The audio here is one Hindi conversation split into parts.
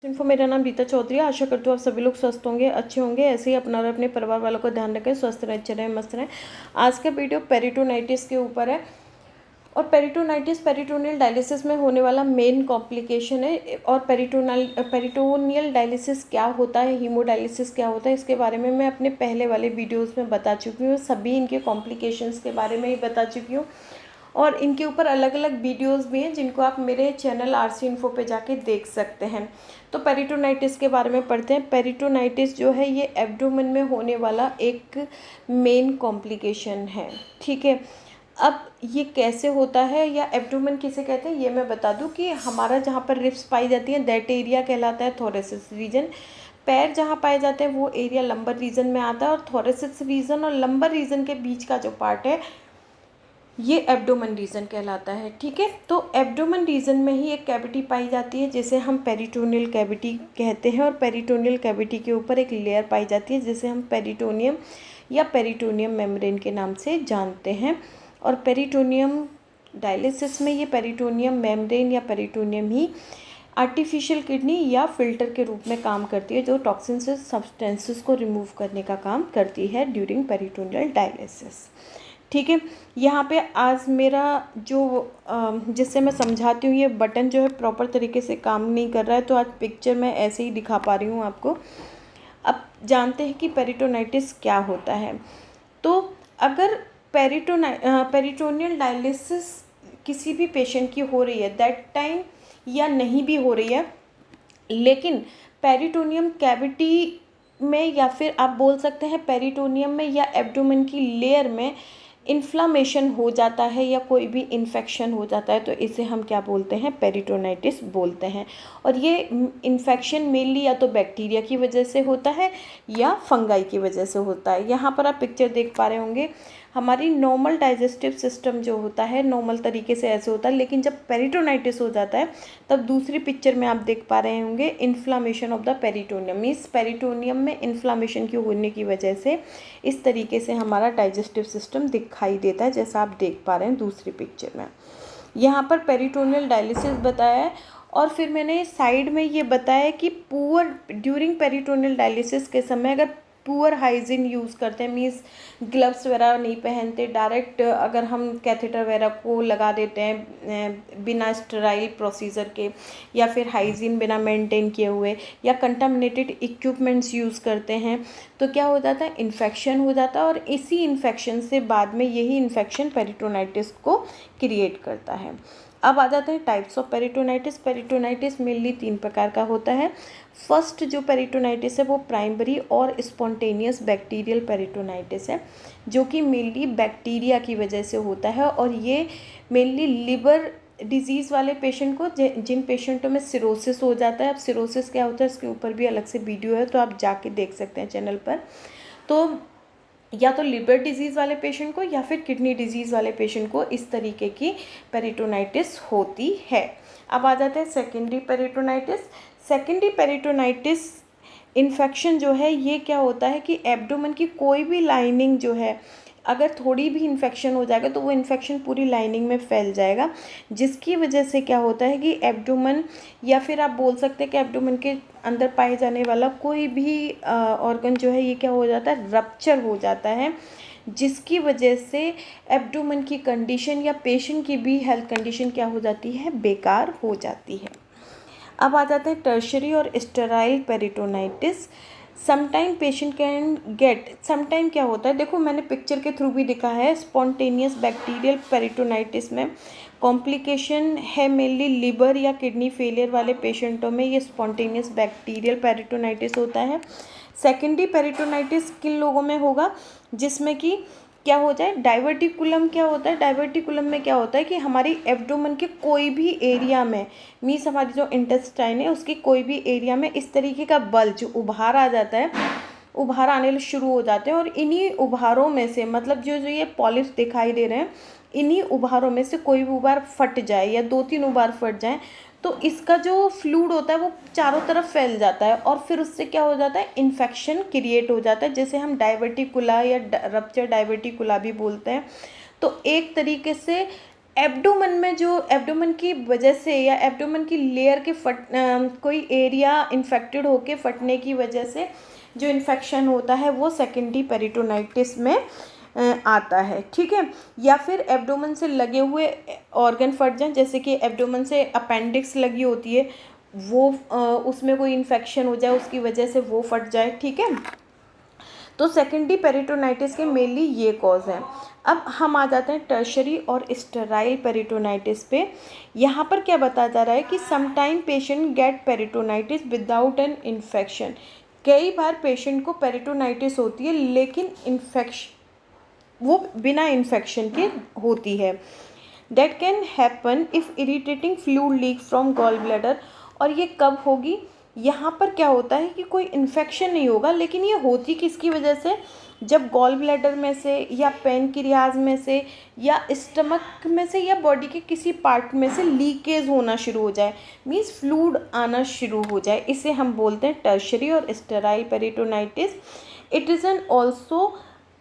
इन्फो मेरा नाम रीता चौधरी है। आशा करती हूँ आप सभी लोग स्वस्थ होंगे, अच्छे होंगे। ऐसे ही अपना और अपने परिवार वालों का ध्यान रखें, स्वस्थ रहें, अच्छे रहें, मस्त रहें। आज का वीडियो पेरिटोनाइटिस के ऊपर है। और पेरिटोनाइटिस पेरिटोनियल डायलिसिस में होने वाला मेन कॉम्प्लिकेशन है। और पेरिटोनियल डायलिसिस क्या होता है, हीमोडायलिसिस क्या होता है, इसके बारे में मैं अपने पहले वाले वीडियोज़ में बता चुकी हूँ। सभी इनके कॉम्प्लिकेशंस के बारे में ही बता चुकी हूँ। और इनके ऊपर अलग अलग वीडियोस भी हैं जिनको आप मेरे चैनल आरसी इन्फो पे जाके देख सकते हैं। तो पेरिटोनाइटिस के बारे में पढ़ते हैं। पेरिटोनाइटिस जो है ये एब्डोमेन में होने वाला एक मेन कॉम्प्लिकेशन है। ठीक है, अब ये कैसे होता है या एब्डोमेन किसे कहते हैं ये मैं बता दूं कि हमारा जहाँ पर रिब्स पाई जाती हैं दैट एरिया कहलाता है थोरेसिस रीजन। पैर जहाँ पाए जाते हैं वो एरिया लंबर रीजन में आता है। और थोरेसिस रीजन और लंबर रीजन के बीच का जो पार्ट है ये एब्डोमेन रीजन कहलाता है। ठीक है, तो एब्डोमेन रीजन में ही एक कैविटी पाई जाती है जिसे हम पेरिटोनियल कैविटी कहते हैं। और पेरिटोनियल कैविटी के ऊपर एक लेयर पाई जाती है जिसे हम पेरिटोनियम या पेरिटोनियम मेम्ब्रेन के नाम से जानते हैं। और पेरिटोनियम डायलिसिस में ये पेरिटोनियम मेम्ब्रेन या पेरिटोनियम ही आर्टिफिशियल किडनी या फिल्टर के रूप में काम करती है, जो टॉक्सिन्स सब्सटेंसेस को रिमूव करने का काम करती है ड्यूरिंग पेरिटोनियल डायलिसिस। ठीक है, यहाँ पे आज मेरा जो जिससे मैं समझाती हूँ ये बटन जो है प्रॉपर तरीके से काम नहीं कर रहा है, तो आज पिक्चर मैं ऐसे ही दिखा पा रही हूँ आपको। अब जानते हैं कि पेरिटोनाइटिस क्या होता है। तो अगर पेरिटोनियल डायलिसिस किसी भी पेशेंट की हो रही है दैट टाइम या नहीं भी हो रही है, लेकिन पेरिटोनियम कैविटी में या फिर आप बोल सकते हैं पेरिटोनियम में या एब्डोमेन की लेयर में इन्फ्लामेशन हो जाता है या कोई भी इन्फेक्शन हो जाता है, तो इसे हम क्या बोलते हैं, पेरिटोनाइटिस बोलते हैं। और ये इन्फेक्शन मेनली या तो बैक्टीरिया की वजह से होता है या फंगाई की वजह से होता है। यहाँ पर आप पिक्चर देख पा रहे होंगे, हमारी नॉर्मल डाइजेस्टिव सिस्टम जो होता है नॉर्मल तरीके से ऐसे होता है, लेकिन जब पेरिटोनाइटिस हो जाता है तब दूसरी पिक्चर में आप देख पा रहे होंगे inflammation of the peritoneum. Means peritoneum में इन्फ्लामेशन की होने की वजह से इस तरीके से हमारा डाइजेस्टिव सिस्टम दिखाई देता है, जैसा आप देख पा रहे हैं दूसरी पिक्चर में। यहाँ पर पेरिटोनियल डायलिसिस बताया है। और फिर मैंने साइड में ये बताया कि पुअर ड्यूरिंग पेरिटोनियल डायलिसिस के समय अगर पुअर हाइजीन यूज़ करते हैं, मीन्स ग्लव्स वगैरह नहीं पहनते, डायरेक्ट अगर हम कैथेटर वगैरह को लगा देते हैं बिना स्टेराइल प्रोसीजर के, या फिर हाइजीन बिना मेंटेन किए हुए, या कंटामिनेटेड इक्विपमेंट्स यूज़ करते हैं, तो क्या हो जाता है, इन्फेक्शन हो जाता है। और इसी इन्फेक्शन से बाद में यही इन्फेक्शन पेरिटोनाइटिस को क्रिएट करता है। अब आ जाते हैं types of peritonitis. Peritonitis mainly 3 प्रकार का होता है। फर्स्ट जो पेरिटोनाइटिस है वो प्राइमरी और स्पॉन्टेनियस बैक्टीरियल पेरिटोनाइटिस है, जो कि मेनली बैक्टीरिया की वजह से होता है। और ये मेनली लिवर डिजीज़ वाले पेशेंट को, जिन पेशेंटों में सिरोसिस हो जाता है। अब सिरोसिस क्या होता है इसके ऊपर भी अलग से वीडियो है, तो आप जाके देख सकते हैं चैनल पर। तो या तो लिवर डिजीज़ वाले पेशेंट को या फिर किडनी डिजीज़ वाले पेशेंट को इस तरीके की पेरिटोनाइटिस होती है। अब आ जाते हैं secondary peritonitis. Secondary peritonitis infection जो है ये क्या होता है कि एब्डोमेन की कोई भी लाइनिंग जो है, अगर थोड़ी भी इन्फेक्शन हो जाएगा तो वो इन्फेक्शन पूरी लाइनिंग में फैल जाएगा, जिसकी वजह से क्या होता है कि एब्डोमेन, या फिर आप बोल सकते हैं कि एब्डोमेन के अंदर पाए जाने वाला कोई भी ऑर्गन जो है ये क्या हो जाता है, रप्चर हो जाता है, जिसकी वजह से एब्डोमेन की कंडीशन या पेशेंट की भी हेल्थ कंडीशन क्या हो जाती है, बेकार हो जाती है। अब आ जाते हैं टर्शरी और sterile peritonitis. Sometime patient can get, sometime क्या होता है, देखो मैंने पिक्चर के थ्रू भी दिखा है। स्पॉन्टेनियस बैक्टीरियल पेरिटोनाइटिस में कॉम्प्लिकेशन है मेनली लिवर या किडनी फेलियर वाले पेशेंटों में ये स्पॉन्टेनियस बैक्टीरियल पेरिटोनाइटिस होता है। सेकेंडरी पेरिटोनाइटिस किन लोगों में होगा, जिसमें कि क्या हो जाए, डाइवर्टिकुलम क्या होता है, डाइवर्टिकुलम में क्या होता है कि हमारी एब्डोमेन के कोई भी एरिया में, मीन्स हमारी जो इंटेस्टाइन है उसकी कोई भी एरिया में इस तरीके का बल्ज उभार आ जाता है, उभार आने शुरू हो जाते हैं। और इन्हीं उभारों में से, मतलब जो जो ये पॉलिप्स दिखाई दे रहे हैं, इन्हीं उभारों में से कोई भी उभार फट जाए या 2-3 उभार फट जाए तो इसका जो फ्लूइड होता है वो चारों तरफ फैल जाता है, और फिर उससे क्या हो जाता है, इन्फेक्शन क्रिएट हो जाता है, जैसे हम डाइवर्टिकुला या रप्चर डाइवर्टिकुला भी बोलते हैं। तो एक तरीके से एब्डोमेन में जो एब्डोमेन की वजह से या एब्डोमेन की लेयर के कोई एरिया इन्फेक्टेड होके फटने की वजह से जो इन्फेक्शन होता है वो सेकेंडरी पेरिटोनाइटिस में आता है, ठीक है। या फिर एब्डोमेन से लगे हुए ऑर्गन फट जाएं, जैसे कि एब्डोमेन से अपेंडिक्स लगी होती है वो उसमें कोई इन्फेक्शन हो जाए उसकी वजह से वो फट जाए, ठीक है। तो सेकेंडरी पेरिटोनाइटिस के मेनली ये कॉज हैं। अब हम आ जाते हैं टर्शरी और स्टेराइल पेरिटोनाइटिस पे। यहाँ पर क्या बताया जा रहा है कि sometime patient get peritonitis without an infection. कई बार पेशेंट को पेरिटोनाइटिस होती है लेकिन इन्फेक्शन वो बिना इन्फेक्शन के होती है। That can happen if irritating fluid leak from gall bladder. और ये कब होगी, यहाँ पर क्या होता है कि कोई इन्फेक्शन नहीं होगा लेकिन ये होती किसकी वजह से, जब गॉल ब्लैडर में से या पैनक्रियाज में से या स्टमक में से या बॉडी के किसी पार्ट में से लीकेज होना शुरू हो जाए, मीन्स फ्लूइड आना शुरू हो जाए, इसे हम बोलते हैं टर्शरी और sterile peritonitis. It is an also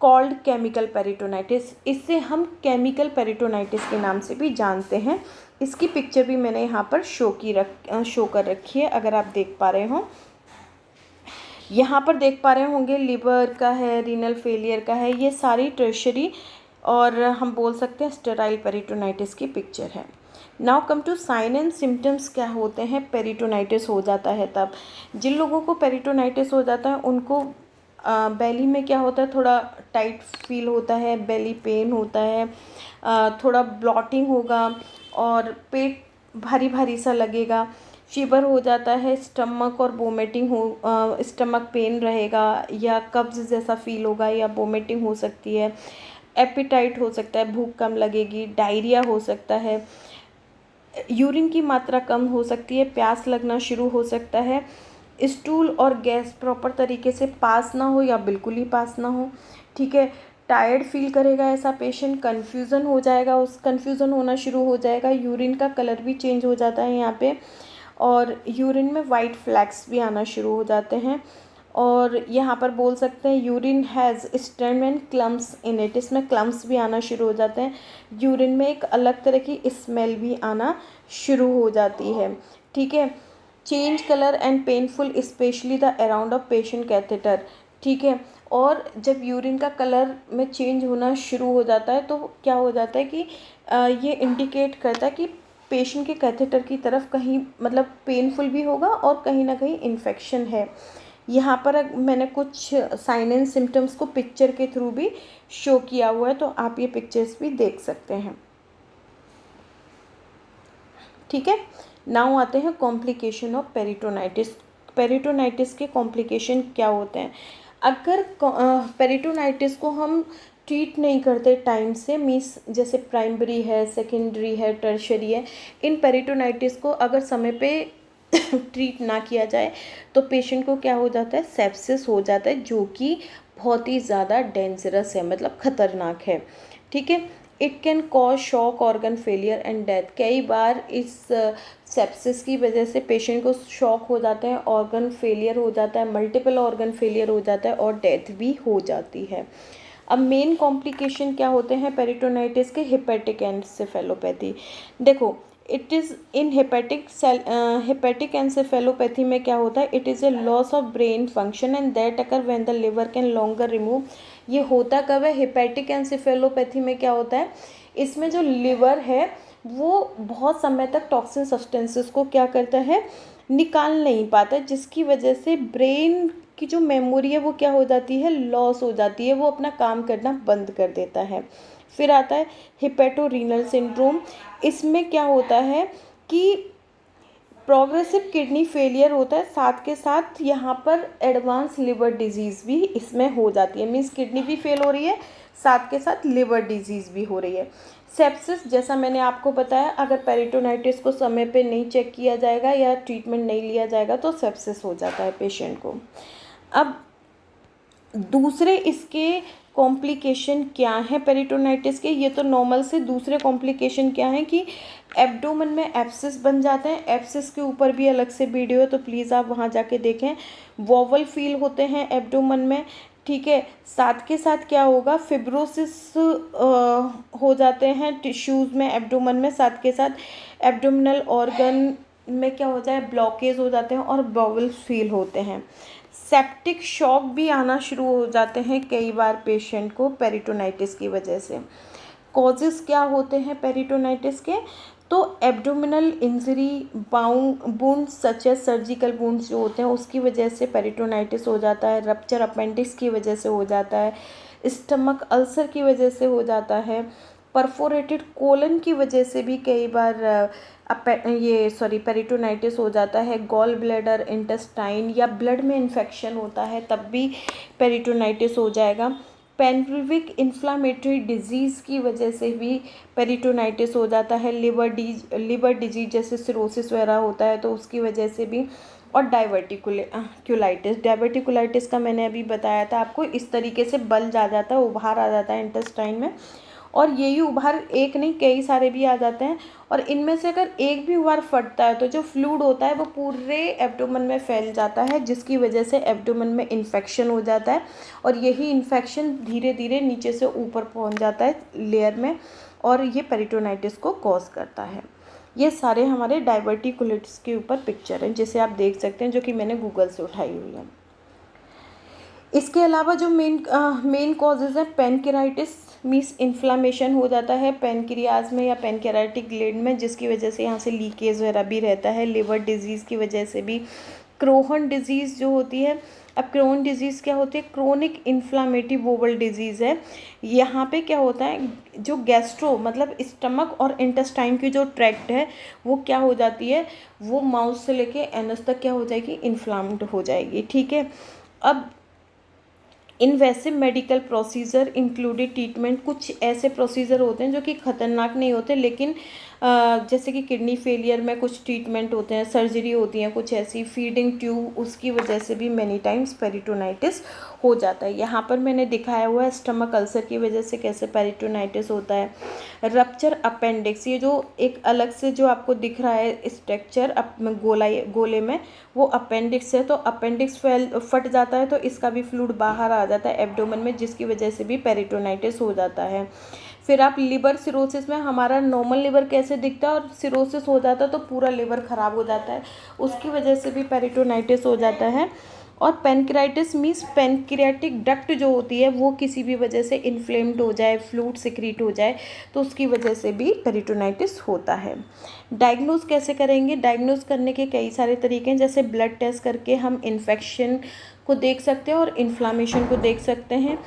called chemical peritonitis. इससे हम केमिकल पेरिटोनाइटिस के नाम से भी जानते हैं। इसकी पिक्चर भी मैंने यहाँ पर शो कर रखी है, अगर आप देख पा रहे हो। यहाँ पर देख पा रहे होंगे लिवर का है, रीनल फेलियर का है, ये सारी टर्शरी और हम बोल सकते हैं स्टेराइल पेरिटोनाइटिस की पिक्चर है। Now come to sign and symptoms. क्या होते हैं पेरिटोनाइटिस हो जाता है तब, जिन लोगों को पेरिटोनाइटिस हो जाता है उनको बेली में क्या होता है, थोड़ा टाइट फील होता है, बेली पेन होता है, थोड़ा ब्लॉटिंग होगा और पेट भारी भारी सा लगेगा, फीवर हो जाता है, स्टमक और वोमिटिंग हो, स्टमक पेन रहेगा या कब्ज जैसा फील होगा या वोमिटिंग हो सकती है, एपिटाइट हो सकता है, भूख कम लगेगी, डायरिया हो सकता है, यूरिन की मात्रा कम हो सकती है, प्यास लगना शुरू हो सकता है, स्टूल और गैस प्रॉपर तरीके से पास ना हो या बिल्कुल ही पास ना हो, ठीक है। टायर्ड फील करेगा ऐसा पेशेंट, कन्फ्यूज़न हो जाएगा, कन्फ्यूज़न होना शुरू हो जाएगा, यूरिन का कलर भी चेंज हो जाता है यहाँ पे, और यूरिन में वाइट फ्लैक्स भी आना शुरू हो जाते हैं। और यहाँ पर बोल सकते हैं urine has stain and clumps in it. इसमें क्लम्स भी आना शुरू हो जाते हैं, यूरिन में एक अलग तरह की स्मेल भी आना शुरू हो जाती है, ठीक है। Change colour and painful specially the around of patient catheter, ठीक है। और जब यूरिन का कलर में चेंज होना शुरू हो जाता है तो क्या हो जाता है कि ये इंडिकेट करता है कि पेशेंट के कैथेटर की तरफ कहीं मतलब पेनफुल भी होगा और कहीं ना कहीं इन्फेक्शन है। यहाँ पर मैंने कुछ साइन एंड सिम्टम्स को पिक्चर के थ्रू भी शो किया हुआ है, तो आप ये पिक्चर्स भी देख सकते हैं, ठीक है। नाउ आते हैं कॉम्प्लिकेशन ऑफ पेरिटोनाइटिस। पेरिटोनाइटिस के कॉम्प्लिकेशन क्या होते हैं, अगर पेरिटोनाइटिस को हम ट्रीट नहीं करते टाइम से, मीन्स जैसे प्राइमरी है, सेकेंडरी है, टर्शरी है, इन पेरिटोनाइटिस को अगर समय पे ट्रीट ना किया जाए तो पेशेंट को क्या हो जाता है, सेप्सिस हो जाता है, जो कि बहुत ही ज़्यादा डेंजरस है, मतलब ख़तरनाक है, ठीक है। It can cause shock, organ failure and death. कई बार इस सेप्सिस की वजह से पेशेंट को शॉक हो जाता है, ऑर्गन फेलियर हो जाता है, मल्टीपल ऑर्गन फेलियर हो जाता है और डेथ भी हो जाती है। अब मेन कॉम्प्लिकेशन क्या होते हैं पेरिटोनाइटिस के, हेपेटिक एंसेफेलोपैथी। देखो it is in hepatic encephalopathy में क्या होता है, it is a loss of brain function and that occur when the liver can longer remove. ये होता कब है, हेपेटिक एंसेफेलोपैथी में क्या होता है, इसमें जो लिवर है वो बहुत समय तक टॉक्सिन सब्सटेंसेस को क्या करता है, निकाल नहीं पाता, जिसकी वजह से ब्रेन की जो मेमोरी है वो क्या हो जाती है, लॉस हो जाती है, वो अपना काम करना बंद कर देता है। फिर आता है हिपेटोरीनल सिंड्रोम। इसमें क्या होता है कि प्रोग्रेसिव किडनी फेलियर होता है, साथ के साथ यहाँ पर एडवांस लिवर डिजीज़ भी इसमें हो जाती है, मीन्स किडनी भी फेल हो रही है, साथ के साथ लिवर डिजीज़ भी हो रही है। सेप्सिस, जैसा मैंने आपको बताया, अगर पेरिटोनाइटिस को समय पे नहीं चेक किया जाएगा या ट्रीटमेंट नहीं लिया जाएगा तो सेप्सिस हो जाता है पेशेंट को। अब दूसरे इसके कॉम्प्लिकेशन क्या हैं पेरिटोनाइटिस के, ये तो नॉर्मल से, दूसरे कॉम्प्लिकेशन क्या हैं कि एब्डोमेन में एब्सिस बन जाते हैं। एब्सिस के ऊपर भी अलग से वीडियो है तो प्लीज़ आप वहाँ जाके देखें। वोवल फील होते हैं एब्डोमेन में, ठीक है। साथ के साथ क्या होगा, फिब्रोसिस हो जाते हैं टिश्यूज़ में, एब्डोमेन में। साथ के साथ एब्डोमिनल ऑर्गन में क्या हो जाए, ब्लॉकेज हो जाते हैं और बॉवल्स फील होते हैं। सेप्टिक शॉक भी आना शुरू हो जाते हैं कई बार पेशेंट को पेरिटोनाइटिस की वजह से। कॉजेज़ क्या होते हैं पेरिटोनाइटिस के, तो abdominal injury, wounds such as surgical wounds जो होते हैं उसकी वजह से पेरिटोनाइटिस हो जाता है। रप्चर अपेंडिक्स की वजह से हो जाता है। स्टमक अल्सर की वजह से हो जाता है। परफोरेटेड कोलन की वजह से भी कई बार पेरिटोनाइटिस हो जाता है। गॉल ब्लैडर, इंटेस्टाइन या ब्लड में इन्फेक्शन होता है तब भी पेरिटोनाइटिस हो जाएगा। पेल्विक इन्फ्लामेटरी डिजीज़ की वजह से भी पेरिटोनाइटिस हो जाता है। लिवर डिजीज जैसे सिरोसिस वगैरह होता है तो उसकी वजह से भी। और डाइवर्टिकुलाइटिस का मैंने अभी बताया था आपको, इस तरीके से बल्ज आ जाता है, उभार आ जाता है इंटेस्टाइन में। और यही उभार एक नहीं कई सारे भी आ जाते हैं, और इनमें से अगर एक भी उभार फटता है तो जो फ्लूइड होता है वो पूरे एब्डोमेन में फैल जाता है, जिसकी वजह से एब्डोमेन में इन्फेक्शन हो जाता है। और यही इन्फेक्शन धीरे धीरे नीचे से ऊपर पहुंच जाता है लेयर में, और ये पेरिटोनाइटिस को कॉज करता है। ये सारे हमारे डाइवर्टिकुलिटिस के ऊपर पिक्चर हैं जिसे आप देख सकते हैं, जो कि मैंने गूगल से उठाई हुई है। इसके अलावा जो मेन कॉजेज़ हैं, पेनक्रियाटिस मीन्स इन्फ्लामेशन हो जाता है पेनक्रियाज में या पेनक्रियाटिक ग्लैंड में, जिसकी वजह से यहाँ से लीकेज वगैरह भी रहता है। लिवर डिजीज़ की वजह से भी। क्रोहन डिजीज़ जो होती है, अब क्रोहन डिजीज़ क्या होती है, क्रोनिक इन्फ्लामेटरी बोवल डिजीज़ है। यहाँ पे क्या होता है, जो गैस्ट्रो मतलब स्टमक और इंटेस्टाइन की जो ट्रैक्ट है वो क्या हो जाती है, वो माउथ से लेके एनस तक क्या हो जाएगी, इन्फ्लाम्ड हो जाएगी। ठीक है। अब invasive medical procedure included treatment, कुछ ऐसे प्रोसीजर होते हैं जो कि ख़तरनाक नहीं होते, लेकिन जैसे कि किडनी फेलियर में कुछ ट्रीटमेंट होते हैं, सर्जरी होती है कुछ ऐसी, फीडिंग ट्यूब, उसकी वजह से भी मैनी टाइम्स पेरिटोनाइटिस हो जाता है। यहाँ पर मैंने दिखाया हुआ है स्टमक अल्सर की वजह से कैसे पेरिटोनाइटिस होता है। रप्चर अपेंडिक्स, ये जो एक अलग से जो आपको दिख रहा है स्ट्रक्चर गोले में, वो अपेंडिक्स है। तो अपेंडिक्स फट जाता है तो इसका भी फ्लूइड बाहर आ जाता है एब्डोमेन में, जिसकी वजह से भी पेरिटोनाइटिस हो जाता है। फिर आप लिवर सिरोसिस में, हमारा नॉर्मल लिवर कैसे दिखता है और सिरोसिस हो जाता है तो पूरा लिवर ख़राब हो जाता है, उसकी वजह से भी पेरिटोनाइटिस हो जाता है। और पेनक्रियाटिस मीन्स पेनक्रियाटिक डक्ट जो होती है वो किसी भी वजह से इन्फ्लेम्ड हो जाए, फ्लूइड सिक्रीट हो जाए, तो उसकी वजह से भी पेरिटोनाइटिस होता है। डायग्नोज कैसे करेंगे, डायग्नोज करने के कई सारे तरीके हैं, जैसे ब्लड टेस्ट करके हम इन्फेक्शन को देख सकते हैं और इन्फ्लामेशन को देख सकते हैं।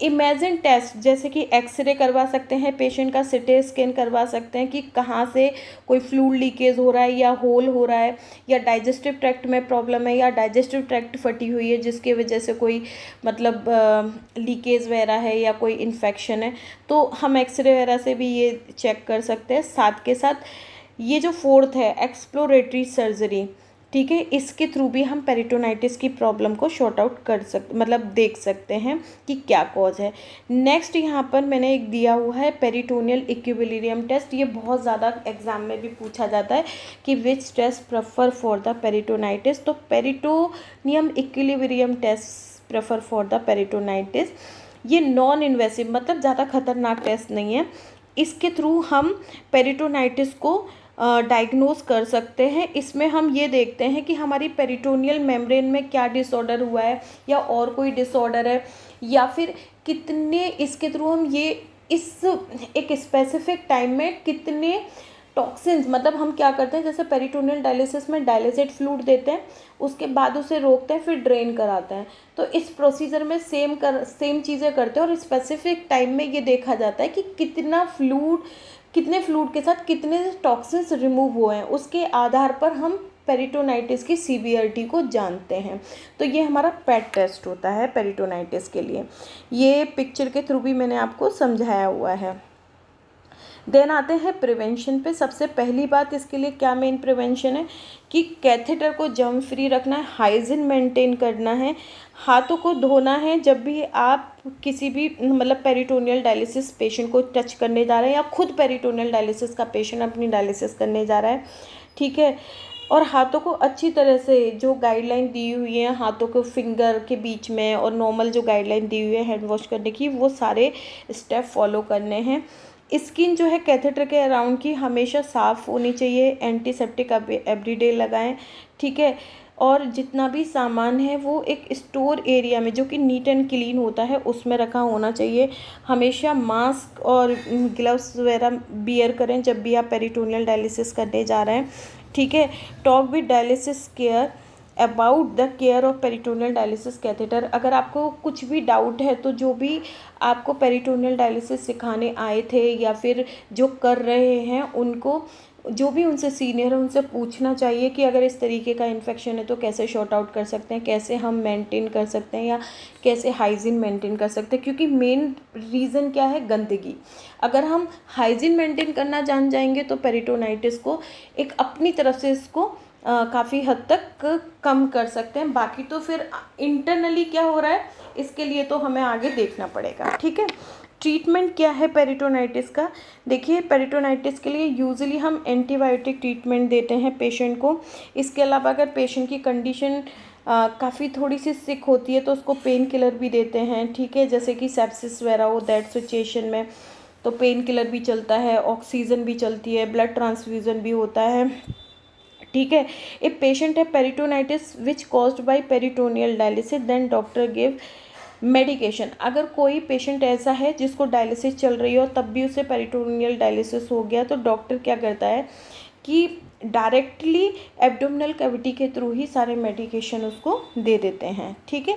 इमेजिन टेस्ट, जैसे कि एक्सरे करवा सकते हैं पेशेंट का, सिटी स्कैन करवा सकते हैं कि कहाँ से कोई फ्लूइड लीकेज हो रहा है या होल हो रहा है, या डाइजेस्टिव ट्रैक्ट में प्रॉब्लम है, या डाइजेस्टिव ट्रैक्ट फटी हुई है जिसकी वजह से कोई मतलब लीकेज वगैरह है या कोई इन्फेक्शन है, तो हम एक्सरे वगैरह से भी ये चेक कर सकते हैं। साथ के साथ ये जो फोर्थ है एक्सप्लोरेटरी सर्जरी, ठीक है, इसके थ्रू भी हम पेरिटोनाइटिस की प्रॉब्लम को शॉर्ट आउट कर सकते, मतलब देख सकते हैं कि क्या कॉज है। नेक्स्ट यहाँ पर मैंने एक दिया हुआ है पेरिटोनियल इक्विलिब्रियम टेस्ट। ये बहुत ज़्यादा एग्जाम में भी पूछा जाता है कि which test prefer for the peritonitis, तो peritoneum equilibrium test prefer for the peritonitis. ये नॉन इन्वेसिव मतलब ज़्यादा खतरनाक टेस्ट नहीं है, इसके थ्रू हम पेरिटोनाइटिस को डायग्नोज कर सकते हैं। इसमें हम ये देखते हैं कि हमारी पेरिटोनियल मेम्ब्रेन में क्या डिसऑर्डर हुआ है या और कोई डिसऑर्डर है, या फिर कितने, इसके थ्रू हम ये इस एक स्पेसिफिक टाइम में कितने टॉक्सिन्स, मतलब हम क्या करते हैं जैसे पेरिटोनियल डायलिसिस में डायलिसेट फ्लूइड देते हैं, उसके बाद उसे रोकते हैं, फिर ड्रेन कराते हैं, तो इस प्रोसीजर में सेम चीज़ें करते हैं, और स्पेसिफिक टाइम में ये देखा जाता है कि कितने फ्लूइड के साथ कितने टॉक्सिन्स रिमूव हुए हैं, उसके आधार पर हम पेरिटोनाइटिस की सीवियरिटी को जानते हैं। तो ये हमारा पेट टेस्ट होता है पेरिटोनाइटिस के लिए, ये पिक्चर के थ्रू भी मैंने आपको समझाया हुआ है। देन आते हैं प्रिवेंशन पे। सबसे पहली बात इसके लिए क्या मेन प्रिवेंशन है कि कैथेटर को जर्म फ्री रखना है, हाइजीन मेंटेन करना है, हाथों को धोना है जब भी आप किसी भी मतलब पेरिटोनियल डायलिसिस पेशेंट को टच करने जा रहे हैं, या खुद पेरिटोनियल डायलिसिस का पेशेंट अपनी डायलिसिस करने जा रहा है, ठीक है। और हाथों को अच्छी तरह से जो गाइडलाइन दी हुई है हाथों को फिंगर के बीच में और नॉर्मल जो गाइडलाइन दी हुई है हैंड वॉश करने की, वो सारे स्टेप फॉलो करने हैं। स्किन जो है कैथेटर के अराउंड की हमेशा साफ़ होनी चाहिए, एंटीसेप्टिक एवरीडे लगाएं, ठीक है। और जितना भी सामान है वो एक स्टोर एरिया में जो कि नीट एंड क्लीन होता है उसमें रखा होना चाहिए। हमेशा मास्क और ग्लव्स वगैरह बियर करें जब भी आप पेरिटोनियल डायलिसिस करने जा रहे हैं, ठीक है। Talk with dialysis care about the care of peritoneal dialysis catheter. अगर आपको कुछ भी डाउट है तो जो भी आपको पेरिटोनियल डायलिसिस सिखाने आए थे या फिर जो कर रहे हैं उनको, जो भी उनसे सीनियर है उनसे पूछना चाहिए कि अगर इस तरीके का इन्फेक्शन है तो कैसे शॉर्ट आउट कर सकते हैं, कैसे हम मेंटेन कर सकते हैं या कैसे हाइजीन मेंटेन कर सकते हैं। क्योंकि मेन रीज़न क्या है, गंदगी। अगर हम हाइजीन मेंटेन करना जान जाएंगे तो पेरिटोनाइटिस को एक अपनी तरफ से इसको काफ़ी हद तक कम कर सकते हैं। बाकी तो फिर इंटरनली क्या हो रहा है इसके लिए तो हमें आगे देखना पड़ेगा, ठीक है। ट्रीटमेंट क्या है पेरिटोनाइटिस का, देखिए पेरिटोनाइटिस के लिए यूजुअली हम एंटीबायोटिक ट्रीटमेंट देते हैं पेशेंट को। इसके अलावा अगर पेशेंट की कंडीशन काफ़ी थोड़ी सी सिक होती है तो उसको पेन किलर भी देते हैं, ठीक है। जैसे कि सेप्सिस वगैरह हो दैट सिचुएशन में तो पेन किलर भी चलता है, ऑक्सीजन भी चलती है, ब्लड ट्रांसफ्यूज़न भी होता है, ठीक है। ए पेशेंट है peritonitis which caused by peritoneal dialysis then doctor give medication. अगर कोई पेशेंट ऐसा है जिसको डायलिसिस चल रही हो तब भी उसे पेरिटोनियल डायलिसिस हो गया तो डॉक्टर क्या करता है कि डायरेक्टली एब्डोमिनल कैविटी के थ्रू ही सारे मेडिकेशन उसको दे देते हैं, ठीक है।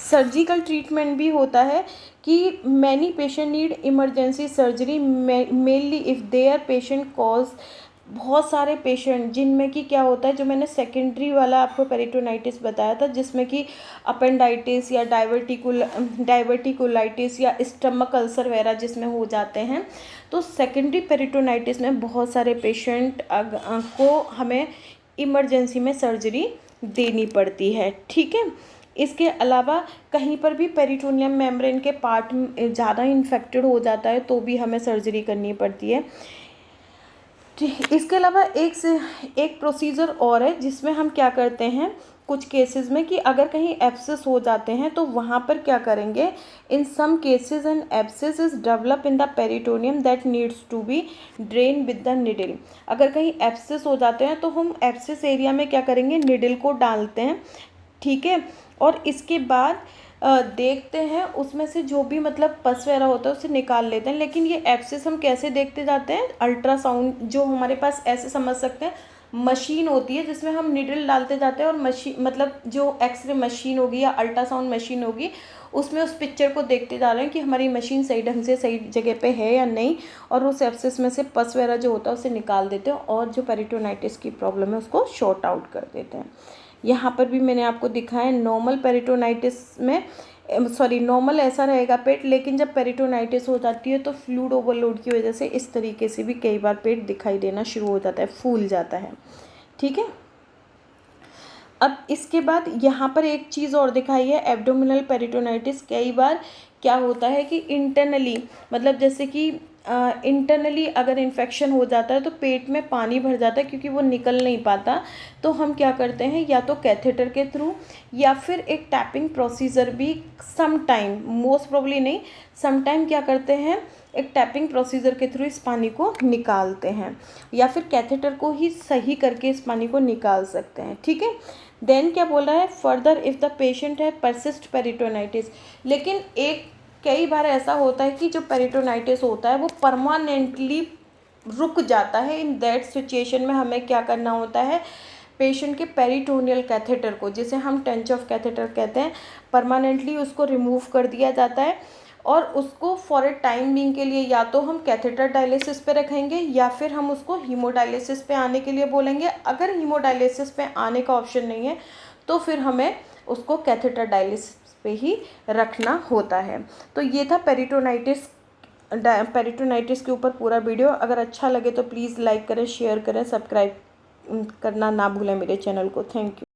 सर्जिकल ट्रीटमेंट भी होता है कि many patient need emergency surgery mainly if their patient cause. बहुत सारे पेशेंट जिनमें कि क्या होता है, जो मैंने सेकेंडरी वाला आपको पेरिटोनाइटिस बताया था जिसमें कि अपेंडाइटिस या डाइवर्टिकुलाइटिस या स्टमक अल्सर वगैरह जिसमें हो जाते हैं, तो सेकेंडरी पेरिटोनाइटिस में बहुत सारे पेशेंट को हमें इमरजेंसी में सर्जरी देनी पड़ती है, ठीक है। इसके अलावा कहीं पर भी पेरिटोनियम मेम्ब्रेन के पार्ट ज़्यादा इन्फेक्टेड हो जाता है तो भी हमें सर्जरी करनी पड़ती है। इसके अलावा एक प्रोसीजर और है जिसमें हम क्या करते हैं कुछ केसेस में कि अगर कहीं एब्सेस हो जाते हैं तो वहाँ पर क्या करेंगे, in some cases an abscess is develop in the peritoneum that needs to be drain with the needle. अगर कहीं एब्सेस हो जाते हैं तो हम एब्सेस एरिया में क्या करेंगे, निडल को डालते हैं, ठीक है। और इसके बाद देखते हैं उसमें से जो भी मतलब पस वगैरह होता है उसे निकाल लेते हैं। लेकिन ये एब्सेस हम कैसे देखते जाते हैं, अल्ट्रासाउंड जो हमारे पास ऐसे समझ सकते हैं मशीन होती है जिसमें हम निडल डालते जाते हैं और मशीन मतलब जो एक्सरे मशीन होगी या अल्ट्रासाउंड मशीन होगी उसमें उस पिक्चर को देखते जा रहे हैं कि हमारी मशीन सही ढंग से सही जगह पे है या नहीं, और उस एब्सेस में से पस वगैरह जो होता है उसे निकाल देते हैं और जो पेरिटोनाइटिस की प्रॉब्लम है उसको शॉर्ट आउट कर देते हैं। यहाँ पर भी मैंने आपको दिखाया नॉर्मल पेरिटोनाइटिस में नॉर्मल ऐसा रहेगा पेट, लेकिन जब पेरिटोनाइटिस हो जाती है तो फ्लूइड ओवरलोड की वजह से इस तरीके से भी कई बार पेट दिखाई देना शुरू हो जाता है, फूल जाता है, ठीक है। अब इसके बाद यहाँ पर एक चीज़ और दिखाई है, एब्डोमिनल पेरिटोनाइटिस कई बार क्या होता है कि इंटरनली मतलब जैसे कि इंटरनली अगर इन्फेक्शन हो जाता है तो पेट में पानी भर जाता है क्योंकि वो निकल नहीं पाता, तो हम क्या करते हैं या तो कैथेटर के थ्रू या फिर एक टैपिंग प्रोसीजर भी सम टाइम, मोस्ट प्रोबेबली नहीं, सम टाइम क्या करते हैं एक टैपिंग प्रोसीजर के थ्रू इस पानी को निकालते हैं या फिर कैथेटर को ही सही करके इस पानी को निकाल सकते हैं, ठीक है। देन क्या बोल रहा है, फर्दर इफ़ द पेशेंट है परसिस्ट पेरिटोनाइटिस। लेकिन एक कई बार ऐसा होता है कि जो पेरिटोनाइटिस होता है वो परमानेंटली रुक जाता है। इन दैट सिचुएशन में हमें क्या करना होता है, पेशेंट के पेरिटोनियल कैथेटर को, जिसे हम टेंच ऑफ कैथेटर कहते हैं, परमानेंटली उसको रिमूव कर दिया जाता है और उसको फॉर ए टाइम बीइंग के लिए या तो हम कैथेटर डायलिसिस पे रखेंगे या फिर हम उसको हीमोडायलिसिस पे आने के लिए बोलेंगे। अगर हीमोडायलिसिस पे आने का ऑप्शन नहीं है तो फिर हमें उसको कैथेटर डायलिसिस पे ही रखना होता है। तो ये था पेरिटोनाइटिस के ऊपर पूरा वीडियो। अगर अच्छा लगे तो प्लीज़ लाइक करें, शेयर करें, सब्सक्राइब करना ना भूलें मेरे चैनल को। Thank you.